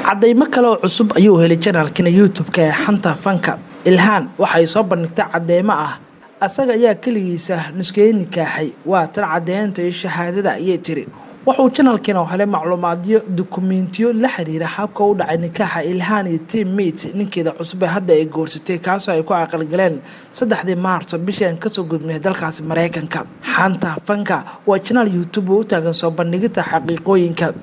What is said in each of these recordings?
cadeymo kale oo cusub ayuu helay janaalkina YouTube-ka ee xanta fanka. Ilhaan waxay soo bandhigtay cadeymo ah asaga ayaa kaligiisa nuskeyn nikaaxay waa tan cadeynta iyo shahaadada ayay tiri. Wuxuu janaalkina helay macluumaadyo dukumeentiyo la xiriira habka u dhacay nikaaxa Ilhaan iyo teammate ninkeeda cusub hadda ay goorsatay kaasoo ay ku aqal galeen 3 Maarso bishan ka soo gudbinay dalkaas Mareykanka. Xanta fanka waa janaal YouTube oo taagan soo bandhigida xaqiiqooyinka.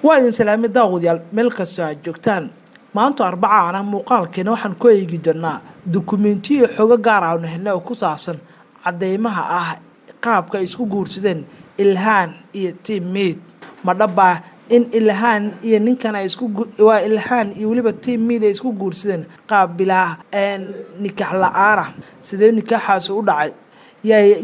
waa idin salaamay daawadayaal meel kastoo aad joogtaan maanta Arbacada muuqaalkeena waxaan ku eegi doonaa dukumeentiyo xogo gaar ah oo ku saabsan cadeymaha ah qaabka isku guursadeen Ilhaan iyo teammate ma dhaba in Ilhaan iyo ninkan ay waa Ilhaan iyo waliba teammate ay isku guursadeen qaab bilaa nikaax la'aan sidee nikaaxaas u dhacay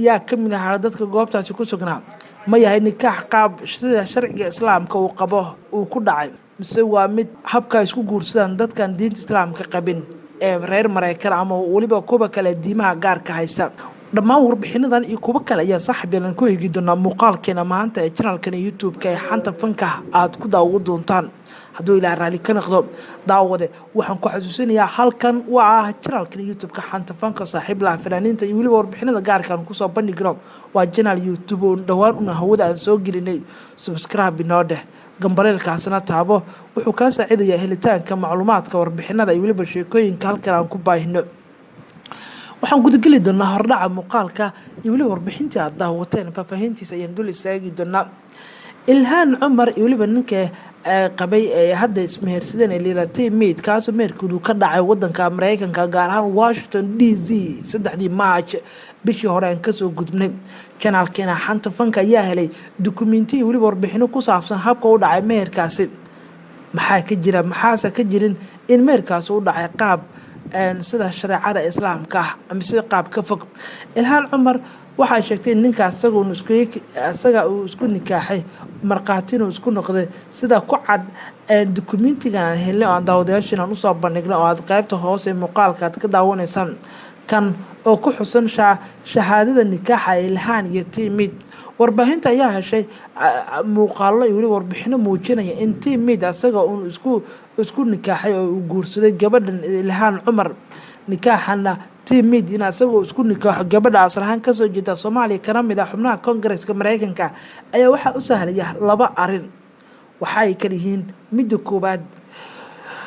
yaa kamid ah dadka goobtaasi ku sugnaa ma yahay nikaax qaab sida sharciga islaamka uu qabo uu ku dhacay mise waa mid habka isku guursadaan dadkan diinta islaamka qabin ee reer Mareykan ama waliba kuwa kale diimaha gaarka haysta. Dhammaan warbixinadan iyo kuwa kale ayaa saaxiibadan ku eegi doonaa muuqaalkeena maanta ee channelkan YouTube-ka ee xanta fanka aad ku daawo doontaan. hadduu ilaa raali ka noqdo daawade waxaan ku xasuusinayaa halkan waa channelkan YouTube-ka xanta fanka saaxiib la fanaaniinta iyo waliba warbixinada gaarka aan ku soo bandhigno waa channel YouTube oo dhawaan una hawada aan soo gelinay subscribe inoo gambaleelkaasna taabo wuxuu ka saacidayaa helitaanka macluumaadka warbixinada iyo waliba sheekooyinka halkan aan ku baahino. waxaan gudageli doonaa hordhaca muuqaalka iyo waliba warbixintii aad daawateen faafahintiisa ayaan dul istaagi doonaa. Ilhaan Cumar iyo waliba ninka qabay ee hadda ismehersadeen ee teammate kaasoo meerkoodu ka dhacay wadanka Mareykanka gaar ahaan Washington DC 3 Maarso bishii hore aan kasoo gudbnay. Channelkeena xanta fanka ayaa helay dukumeentiyo iyo waliba warbixino ku saabsan habka u dhacay meherkaasi maxaase ka jirin in meherkaas u dhacay qaab sida shareecada islaamka ama sida qaab ka fog. Ilhaan Cumar waxay sheegtay ninkaas asaga uu isku nikaaxay marqaatina isku noqday sida ku cad dukumeentigan aan helnay oo daawadayaashan u soo bandhignay oo aad qaybta hoose ee muuqaalka aad ka daawanaysaan kan oo ku xusan shahaadada nikaaxa Ilhaan iyo teammate. warbaahinta ayaa heshay muuqaallo iyo waliba warbixino muujinaya in teammate asaga uu isku nikaaxay oo uu guursaday gabadhan Ilhaan Cumar. nikaaxana teammate in asagoo isku nikaaxo gabadha asrahan ka soo jeeda Soomaaliya kana mid ah xubnaha Congress-ka Mareykanka ayaa waxa u sahlaya 2 arin waxay kala yihiin midda koobaad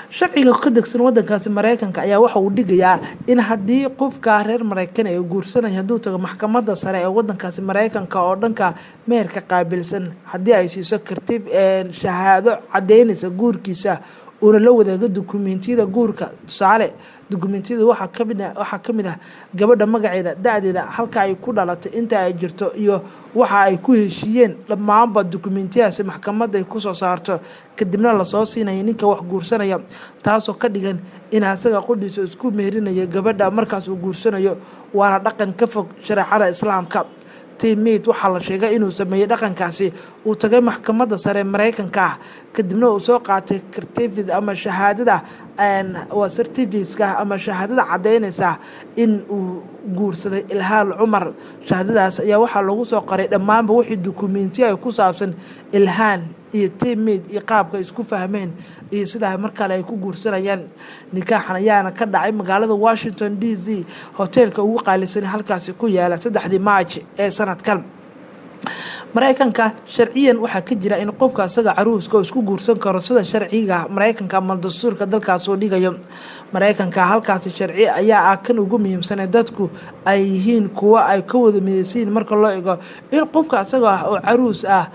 sharciga ka degsan wadankaasi Mareykanka ayaa waxa uu dhigayaa in haddii qofka reer Mareykan ay guursanay hadduu tago maxkamadda sare ee wadankaasi Mareykanka oo dhanka meherka qaabilsan haddii ay siiso kartib shahaado cadeynaysa guurkiisa una la wadaago dukumeentiyada guurka tusaale dukumeentiyada waxaa kamid ah gabadha magaceeda da'deeda halka ay ku dhalatay inta ay jirto iyo waxa ay ku heshiiyeen dhammaanba dukumeentiyadaasi maxkamadda ay ku soo saarto kadibna la soo siinaya ninka wax guursanaya taasoo ka dhigan in asaga qudhiisa isku meherinayo gabadha markaas uu guursanayo waana dhaqan ka fog shareecada islaamka. teammate waxaa la sheegay inuu sameeyay dhaqankaasi uu tagay maxkamadda sare Mareykanka kadibna uu soo qaatay certificate ama shahaadada waa certificate ama shahaadada cadeynaysa in uu guursaday Ilhaan Cumar. shahaadadaas ayaa waxaa lagu soo qoray dhammaanba wixii dukumeentiyo ay ku saabsan Ilhaan iyo teammate iyo qaabka isku fahmeen iyo sida markale ay ku guursanayaan. nikaaxan ayaana ka dhacay magaalada Washington DC hoteelka ugu qaalisan halkaasi ku yaala 3 Maarso ee sanadkan. Mareykanka sharciyan waxaa ka jira in qofka asaga caruuska isku guursan karo sida sharciga Mareykanka ama dastuurka dalkaas oo dhigayo. Mareykanka halkaasi sharci ayaa ah kan ugu muhiimsan ee dadku ay yihiin kuwa ay ka wada midaysan marka loo eego in qofka asaga oo caruus ah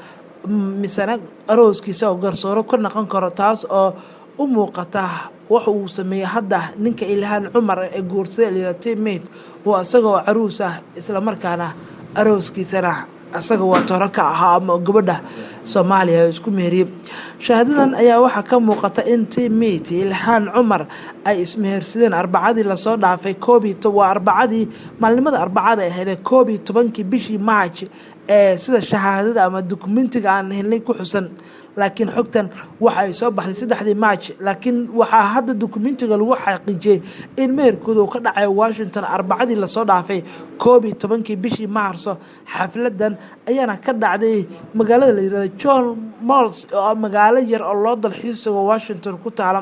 misana arooskiisa oo garsooro ka noqon karo taas oo u muuqata wax uu sameeyay hadda ninka Ilhaan Cumar ee guursaday teammate oo asaga oo caruus ah isla markaana arooskiisana asaga waa toro ka ahaa ama gabadha Soomaaliya isku meheriyay. shahaadadan ayaa waxa ka muuqata in teammate Ilhaan Cumar ay ismehersadeen Arbacadii la soo dhaafay Arbacadii maalinimada Arbacada ahayd 11 bishii Maarso sida shahaadada ama dukumentiga aan helnay ku xusan laakiin xogtan waxa ay soo baxday 3 March laakiin waxaa hadda dukumentiga lagu xaqiijiyay in meherkooda uu ka dhacay Washington arbacadii la soo dhaafay 11 bishii Maarso xafladan ayaana ka dhacday magaalada la yiraahdo John Malls oo magaalo yar oo loo dalxiiso Washington ku taala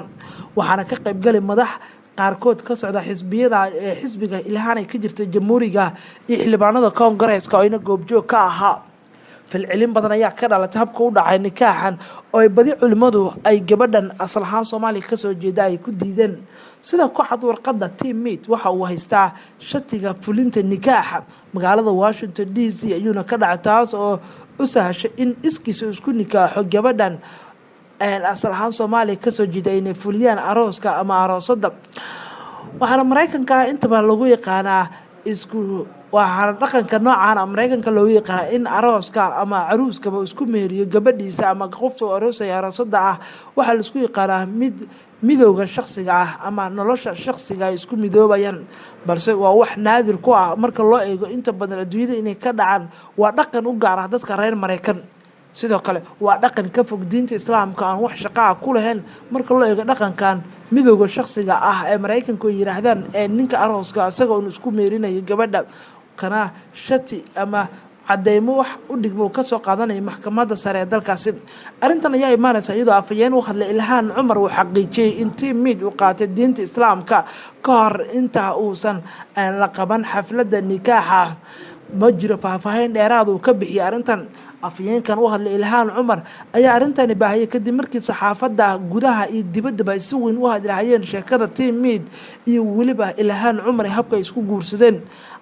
waxaana ka qayb galay madax qaarkood ka socda xisbiga ilaahan ay ka jirta jamhuuriga iyo xildhibaanada Congress-ka oo ina goobjoog ka ahaa filcilin badan ayaa ka dhalatay habka u dhacay nikaaxan oo ay badi culimadu ay gabadhan asal ahaan Soomaaliya ka soo jeeda ay ku diideen sida ku cad warqadda Tim Mead waxa uu haystaa shatiga fulinta nikaaxa magaalada Washington DC ayuuna ka dhacay taas oo u sahashay in iskiisa isku nikaaxo gabadhan asal ahaan Soomaaliya ka soo jeeda inay fuliyaan arooska ama aroosada waxaana Mareykanka inta badan lagu yaqaanaa waxaana dhaqanka noocan Mareykanka loo yaqaan in arooska ama caruuska isku meeriyo gabadhiisa ama qofka aroosaya aroosada ah waxa la isku yaqaanaa midowga shakhsiga ah ama nolosha shakhsiga ay isku midoobayaan balse waa wax naadir ku ah marka loo eego inta badan adduunyada inay ka dhacaan waa dhaqan u gaar ah dadka reer Mareykan sidoo kale waa dhaqan ka fog diinta islaamka aan wax shaqo ah ku lahayn marka loo eego dhaqankan midowga shakhsiga ah ee Mareykanku yiraahdaan ninka arooska asaga uu isku meerinayo gabadha kana shati ama cadeymo wax u dhigmo ka soo qaadanay maxkamadda sare ee dalkaasi arintan ayaa imaanaysa iyadoo afayeen u hadlay Ilhaan Cumar uu xaqiijiyay in Tim Mead uu qaatay diinta islaamka ka hor inta uusan la qaban xafladda nikaaxa ma jiro faahfaahin dheeraad uu ka bixiyay arintan afayeenkan u hadlay Ilhaan Cumar ayaa arintani baahiyay kadib markii saxaafadda gudaha iyo dibadda ay si weyn u hadlayeen sheekada Tim Mead iyo waliba Ilhaan Cumar habka ay isku guursadeen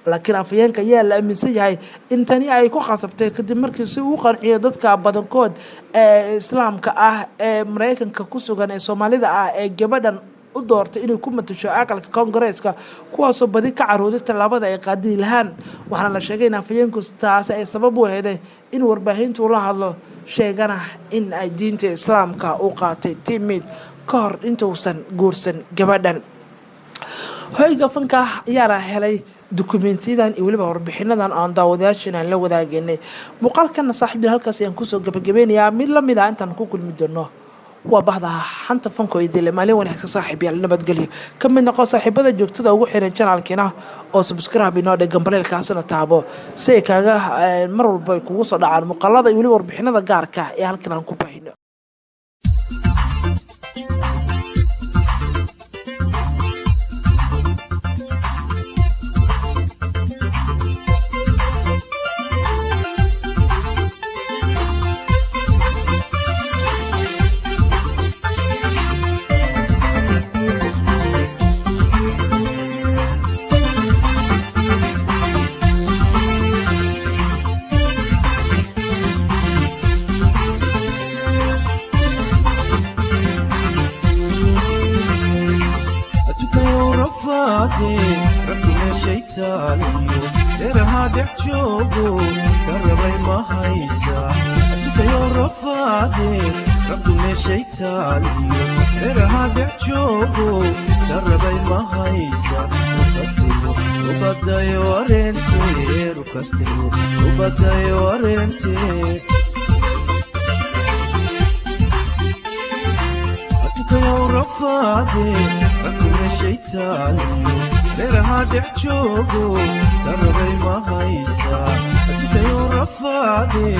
laakiin afayeenka ayaa la aaminsan yahay in tani ay ku khasabtay kadib markii si uu qanciyo dadka badankood ee islaamka ah ee Mareykanka ku sugan ee Soomaalida ah ee gabadhan u doortay inay ku matasho aqalka Congress-ka kuwaasoo badi ka carooday talaabada ay qaadi lahaan waxaana la sheegay in afayeenku taas ay sabab u ahayd in warbaahintu la hadlo sheegana in ay diinta islaamka u qaatay Tim Mead ka hor inta uusan guursan gabadhan hoyga fanka ayaa helay dukumeentiyadan iyo waliba warbixinadan aan daawadayaashana la wadaagnay muuqaalkana saaxiibada halkaas ayaan ku soo gabagabeynayaa mid la mid ah intaan ku kulmi doono waa bahda xanta fanko idil maalin wanaagsan saaxiibayaal nabadgelyo ka mid noqo saaxiibada joogtada ugu xiran channelkeena oo subscribe inoo dhagan baleelkaasna taabo si ay kaaga mar walba kugu soo dhacaan muuqaalada iyo waliba warbixinada gaarka ee halkan aan ku baahino ربنا شيطاني لرها دحجوبو كربي ما هيسا أتوك يا رفادي ربنا شيطاني لرها دحجوبو كربي ما هيسا وكستيو وبدا يورنتي وكستيو وبدا يورنتي أتوك يا رفادي ربنا شيطاني لرها دحجوبو تربي ما هيسا أتوك يا رفادي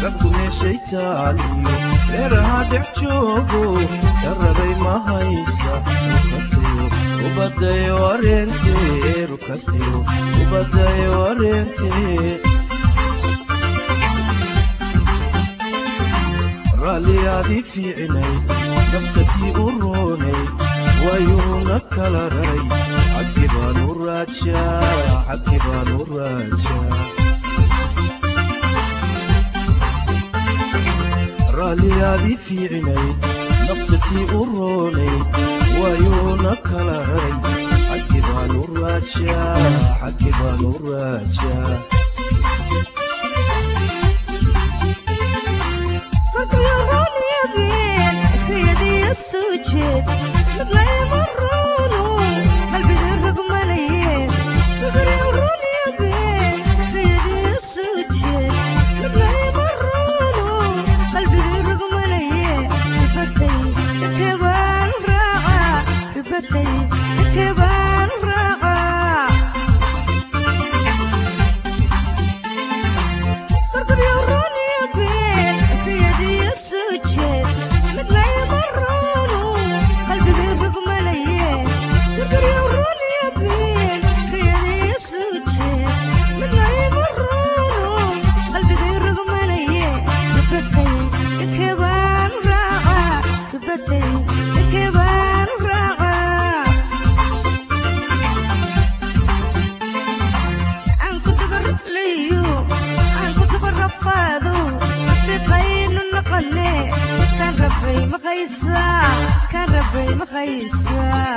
ربنا شيطاني لرها دحجوبو تربي ما هيسا وكستيو وبدا يورنتي وكستيو وبدا يورنتي رالي هذه في عيني نفتتي أروني ويونا كالري عقبان الراجا عقبان الراجا رالي هذه في عيني نفتتي أروني ويونا كالري عقبان الراجا عقبان الراجا السوجد مبلي مرونو قلبي درق مليين تقري وروني بين في يدي السوجد رفادو بقين نقلي كان ربي مخيسا كان ربي مخيسا